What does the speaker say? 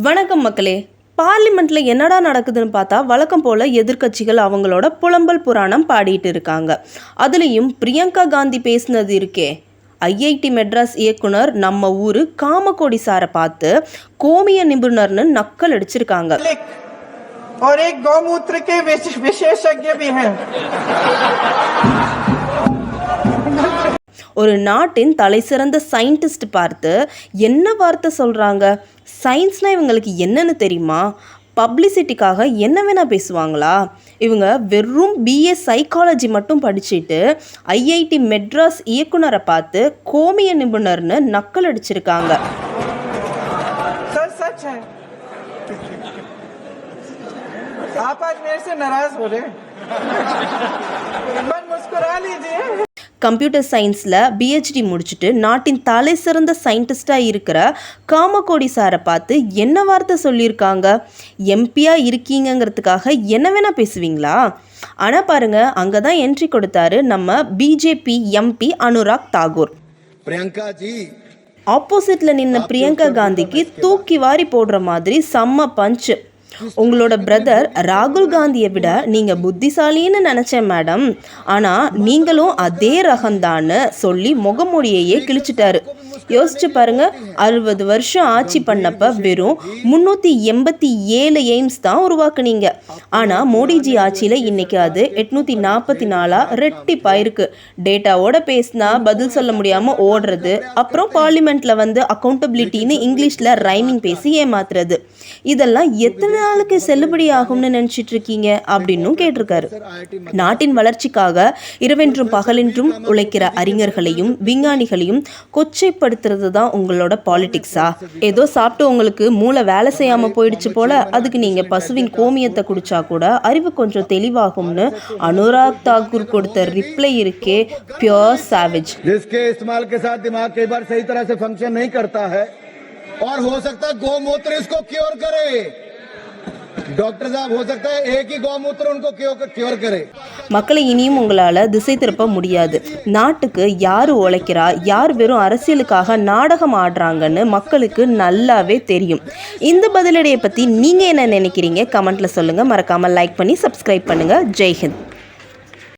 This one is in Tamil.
வணக்கம் மக்களே. பார்லிமெண்ட்ல என்னடா நடக்குதுன்னு பார்த்தா வழக்கம் போல எதிர்க்கட்சிகள் அவங்களோட புலம்பல் புராணம் பாடிட்டு இருக்காங்க. அதுலேயும் பிரியங்கா காந்தி பேசினது இருக்கே, ஐஐடி மெட்ராஸ் இயக்குனர் நம்ம ஊரு காமகோடி சாரை பார்த்து கோமிய நிபுணர்னு நக்கல் அடிச்சிருக்காங்க. ஒரு நாட்டின் தலை சிறந்த சயின்டிஸ்ட் பார்த்து என்ன வார்த்தை சொல்கிறாங்க? சயின்ஸ்னால் இவங்களுக்கு என்னன்னு தெரியுமா? பப்ளிசிட்டிக்காக என்ன வேணால் பேசுவாங்களா? இவங்க வெறும் பிஏ சைக்காலஜி மட்டும் படிச்சுட்டு ஐஐடி மெட்ராஸ் இயக்குனரை பார்த்து கோமிய நிபுணர்னு நக்கல் அடிச்சிருக்காங்க. கம்ப்யூட்டர் சயின்ஸில் பிஹெச்டி முடிச்சுட்டு நாட்டின் தலை சிறந்த சயின்டிஸ்டாக இருக்கிற காமகோடி சாரை பார்த்து என்ன வார்த்தை சொல்லியிருக்காங்க? எம்பியாக இருக்கீங்கிறதுக்காக என்ன வேணால் பேசுவீங்களா? ஆனால் பாருங்கள், அங்கே தான் என்ட்ரி கொடுத்தாரு நம்ம BJP MP Anurag Thakur. Priyanka G ஆப்போசிட்டில் நின்ன பிரியங்கா காந்திக்கு தூக்கி வாரி போடுற மாதிரி செம்ம பஞ்சு. உங்களோட பிரதர் ராகுல் காந்தியை விட நீங்கள் புத்திசாலின்னு நினச்சேன் மேடம், ஆனால் நீங்களும் அதே ரகம்தான்னு சொல்லி முகமூடியையே கிழிச்சிட்டாரு. யோசிச்சு பாருங்க, 60 வருஷம் ஆட்சி பண்ணப்ப வெறும் 387 எய்ம்ஸ் தான் உருவாக்குனீங்க. ஆனால் மோடிஜி ஆட்சியில் இன்னைக்கு அது 844 ரெட்டிப்பாயிருக்கு. டேட்டாவோட பேசினா பதில் சொல்ல முடியாமல் ஓடுறது, அப்புறம் பார்லிமெண்ட்டில் வந்து அக்கௌண்டபிலிட்டின்னு இங்கிலீஷில் ரைமிங் பேசி ஏமாத்துறது, இதெல்லாம் எத்தனை நாளுக்கு செல்லுபடி ஆகும்னு நினைச்சிட்டு இருக்கீங்க அப்படின்னு கேட்டிருக்காரு. நாட்டின் வளர்ச்சிக்காக இரவென்றும் பகலென்றும் உழைக்கிற அறிஞர்களையும் விஞ்ஞானிகளையும் கொச்சைப்படுத்துறது தான் உங்களோட பாலிடிக்ஸா? ஏதோ சாப்பிட்டு உங்களுக்கு மூளை வேலை செய்யாம போயிடுச்சு போல, அதுக்கு நீங்க பசுவின் கோமியத்தை குடிச்சா கூட அறிவு கொஞ்சம் தெளிவாகும்னு அனுராக் தாக்கூர் கொடுத்த ரிப்ளை இருக்கே, பியூர் சாவேஜ். और हो सकता है गौमूत्र इसको क्योर करे, डॉक्टर साहब हो सकता है एक ही गौमूत्र उनको क्योर करे. மக்களை இனியும் உங்களால் திசை திருப்ப முடியாது. நாட்டுக்கு யார் உழைக்கிறா, யார் வெறும் அரசியலுக்காக நாடகம் ஆடுறாங்கன்னு மக்களுக்கு நல்லாவே தெரியும். இந்த பதிலடியை பற்றி நீங்கள் என்ன நினைக்கிறீங்க? கமெண்ட்டில் சொல்லுங்கள். மறக்காமல் லைக் பண்ணி சப்ஸ்கிரைப் பண்ணுங்கள். ஜெய்ஹிந்த்.